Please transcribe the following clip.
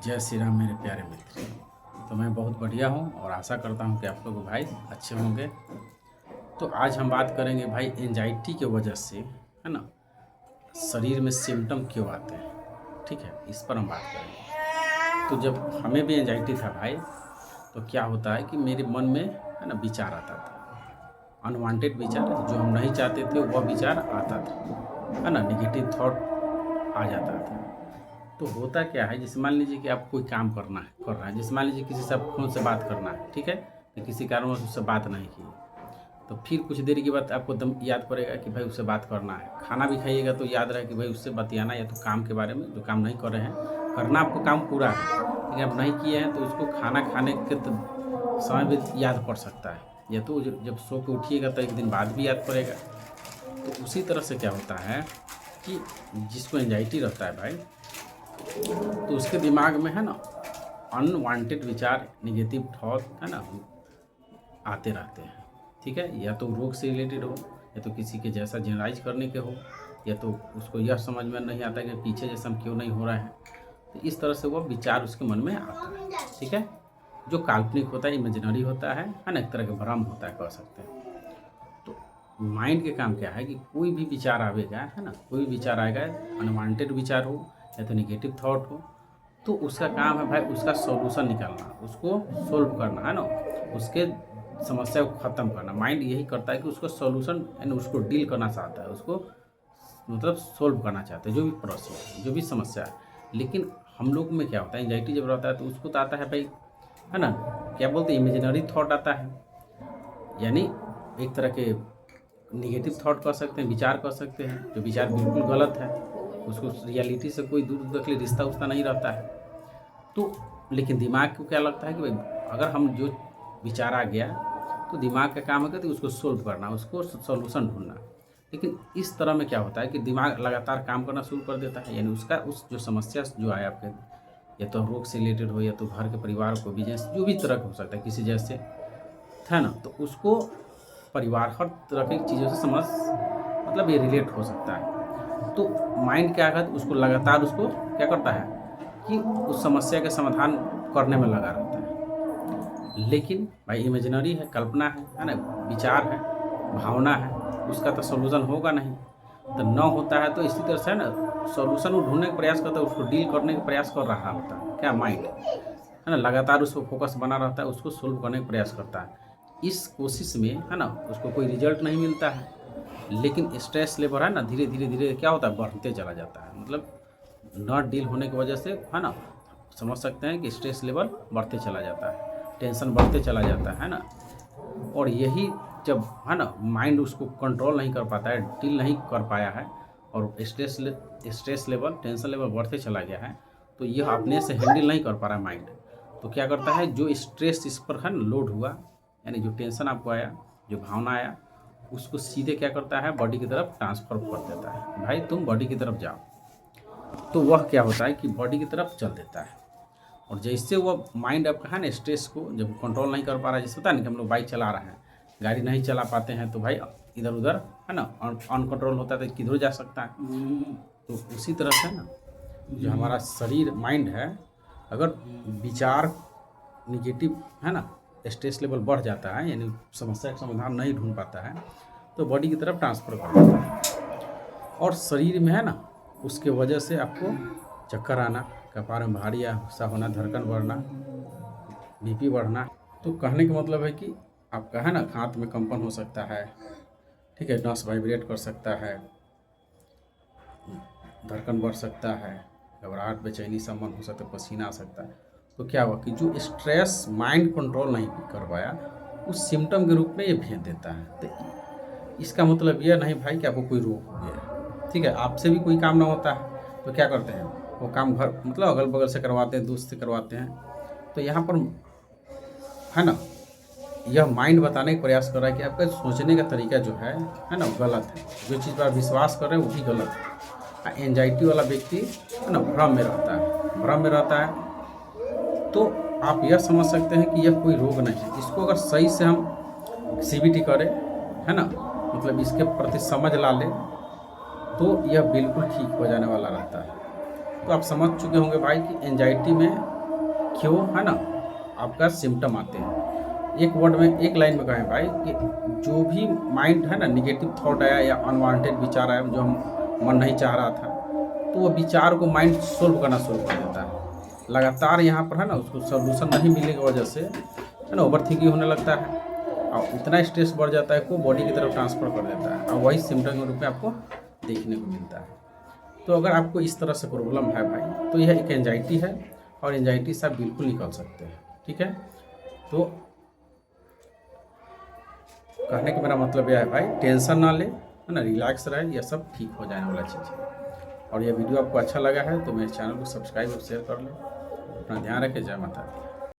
जय श्री राम मेरे प्यारे मित्र। तो मैं बहुत बढ़िया हूँ और आशा करता हूँ कि आप लोग भाई अच्छे होंगे। तो आज हम बात करेंगे भाई एंजाइटी की वजह से, है ना, शरीर में सिम्टम क्यों आते हैं। ठीक है, इस पर हम बात करेंगे। तो जब हमें भी एंजाइटी था भाई, तो क्या होता है कि मेरे मन में, है ना, विचार आता था, अनवांटेड विचार जो हम नहीं चाहते थे वह विचार आता था, है ना, नेगेटिव थॉट आ जाता था। तो होता क्या है, जैसे मान लीजिए कि आप कोई काम कर रहा है, जैसे मान लीजिए किसी से आप फ़ोन से बात करना है, ठीक है, तो किसी कारणवश उससे बात नहीं की, तो फिर कुछ देर के बाद आपको दम याद पड़ेगा कि भाई उससे बात करना है। खाना भी खाइएगा तो याद रहे कि भाई उससे बतियाना, या तो काम के बारे में जो काम नहीं कर रहे हैं, करना आपको काम पूरा है लेकिन आप नहीं किए हैं, तो उसको खाना खाने के समय भी याद पड़ सकता है, या तो जब सो के उठिएगा तो एक दिन बाद भी याद पड़ेगा। तो उसी तरह से क्या होता है कि जिसको एंजाइटी रहता है भाई, तो उसके दिमाग में, है ना, अनवांटेड विचार, नेगेटिव थॉट, है ना, आते रहते हैं। ठीक है, या तो रोग से रिलेटेड हो, या तो किसी के जैसा जनरलाइज करने के हो, या तो उसको यह समझ में नहीं आता कि पीछे जैसा हम क्यों नहीं हो रहा है। तो इस तरह से वह विचार उसके मन में आता है। ठीक है, जो काल्पनिक होता है, इमेजिनरी होता है ना, एक तरह का भ्रम होता है, कह सकते हैं। तो माइंड के काम क्या है कि कोई भी विचार आवेगा, है ना, कोई भी विचार आएगा, अनवांटेड विचार हो या तो नेगेटिव थॉट हो, तो उसका काम है भाई उसका सॉल्यूशन निकालना, उसको सोल्व करना, है ना, उसके समस्या को ख़त्म करना। माइंड यही करता है कि उसको सॉल्यूशन, यानी उसको डील करना चाहता है, उसको मतलब सोल्व करना चाहते हैं जो भी प्रॉब्लम है, जो भी समस्या है। लेकिन हम लोग में क्या होता है, एंजाइटी जब रहता है तो उसको तो आता है भाई, है ना, क्या बोलते हैं, इमेजिनरी थॉट आता है, यानी एक तरह के निगेटिव थॉट कह सकते हैं, विचार कह सकते हैं, जो विचार बिल्कुल गलत है, उसको रियलिटी से कोई दूर तक रिश्ता उश्ता नहीं रहता है। तो लेकिन दिमाग को क्या लगता है कि भाई अगर हम जो विचार आ गया, तो दिमाग का काम है कि उसको सोल्व करना, उसको सॉल्यूशन ढूंढना। लेकिन इस तरह में क्या होता है कि दिमाग लगातार काम करना शुरू कर देता है, यानी उसका उस जो समस्या जो आए आपके, या तो रोग से रिलेटेड हो, या तो घर के परिवार को, बिजनेस, जो भी तरह का हो सकता है, किसी जैसे, है ना, तो उसको परिवार हर तरह की चीज़ों से समझ, मतलब ये रिलेट हो सकता है। तो माइंड क्या करता है, उसको लगातार, उसको क्या करता है कि उस समस्या के समाधान करने में लगा रहता है। लेकिन भाई इमेजिनरी है, कल्पना है ना, विचार है, भावना है, उसका तो सोल्यूशन होगा नहीं। तो न होता है तो इसी तरह से, है ना, सोल्यूशन वो ढूंढने का प्रयास करता है, उसको डील करने का प्रयास कर रहा होता है क्या माइंड, है ना, लगातार उस पर फोकस बना रहता है, उसको सोल्व करने का प्रयास करता है। इस कोशिश में, है ना, उसको कोई रिजल्ट नहीं मिलता है, लेकिन स्ट्रेस लेवल, है ना, धीरे धीरे धीरे क्या होता है, बढ़ते चला जाता है। मतलब नॉट डील होने की वजह से, है ना, समझ सकते हैं कि स्ट्रेस लेवल बढ़ते चला जाता है, टेंशन बढ़ते चला जाता है ना। और यही जब, है ना, माइंड उसको कंट्रोल नहीं कर पाता है, डील नहीं कर पाया है, और स्ट्रेस लेवल, टेंशन लेवल बढ़ते चला गया है, तो यह अपने से हैंडल नहीं कर पा रहा है माइंड। तो क्या करता है, जो स्ट्रेस इस पर, है ना, लोड हुआ, यानी जो टेंशन आपको आया, जो भावना आया, उसको सीधे क्या करता है, बॉडी की तरफ ट्रांसफर कर देता है, भाई तुम बॉडी की तरफ जाओ। तो वह क्या होता है कि बॉडी की तरफ चल देता है। और जैसे वो माइंड आपका, है ना, स्ट्रेस को जब कंट्रोल नहीं कर पा रहा है, जैसे पता नहीं कि हम लोग बाइक चला रहे हैं, गाड़ी नहीं चला पाते हैं, तो भाई इधर उधर, है ना, अनकंट्रोल होता है, तो किधर जा सकता है। तो उसी तरह से ना, जो हमारा शरीर, माइंड है, अगर विचार निगेटिव, है ना, स्ट्रेस लेवल बढ़ जाता है, यानी समस्या का समाधान नहीं ढूंढ पाता है, तो बॉडी की तरफ ट्रांसफ़र कर देता है। और शरीर में, है ना, उसके वजह से आपको चक्कर आना, कपार में भारी या सा होना, धड़कन बढ़ना, बीपी बढ़ना। तो कहने का मतलब है कि आपका, है ना, हाथ में कंपन हो सकता है, ठीक है, नस वाइब्रेट कर सकता है, धड़कन बढ़ सकता है, घबराहट, बेचैनी सा मन हो सकता है, पसीना आ सकता है। तो क्या हुआ कि जो स्ट्रेस माइंड कंट्रोल नहीं कर पाया, उस सिम्टम के रूप में ये भेज देता है। तो इसका मतलब यह नहीं भाई कि आपको कोई रोग हो गया, ठीक है, आपसे भी कोई काम ना होता है, तो क्या करते हैं, वो काम घर, मतलब अगल बगल से करवाते हैं, दोस्त से करवाते हैं। तो यहाँ पर, है ना, यह माइंड बताने का प्रयास कर रहा है कि आपका सोचने का तरीका जो है ना, गलत है, जो चीज़ पर आप विश्वास कर रहे हैं वो भी गलत है। एंजाइटी वाला व्यक्ति, है ना, भ्रम में रहता है, भ्रम में रहता है। तो आप यह समझ सकते हैं कि यह कोई रोग नहीं है। इसको अगर सही से हम सीबीटी करें, है ना, मतलब इसके प्रति समझ ला लें, तो यह बिल्कुल ठीक हो जाने वाला रहता है। तो आप समझ चुके होंगे भाई कि एंजाइटी में क्यों, है ना, आपका सिम्टम आते हैं। एक वर्ड में, एक लाइन में कहें भाई कि जो भी माइंड है ना, निगेटिव थॉट आया या अनवांटेड विचार आया जो हम मन नहीं चाह रहा था, तो वो विचार को माइंड सोल्व करना शुरू कर देता है। लगातार यहाँ पर है ना उसको सोल्यूशन नहीं मिलने की वजह से है ना ओवर थिंकिंग होने लगता है और इतना स्ट्रेस बढ़ जाता है को बॉडी की तरफ ट्रांसफ़र कर देता है और वही सिम्टम के रूप में आपको देखने को मिलता है। तो अगर आपको इस तरह से प्रॉब्लम है भाई, तो यह एक एंजाइटी है और एंजाइटी से आप बिल्कुल निकल सकते हैं। ठीक है, तो कहने का मेरा मतलब यह है भाई, टेंशन ना ले, है ना, रिलैक्स रहे, यह सब ठीक हो जाने वाला चीज़ है। और यह वीडियो आपको अच्छा लगा है तो मेरे चैनल को सब्सक्राइब और शेयर कर लें। अपना ध्यान रखें। जय माता दी।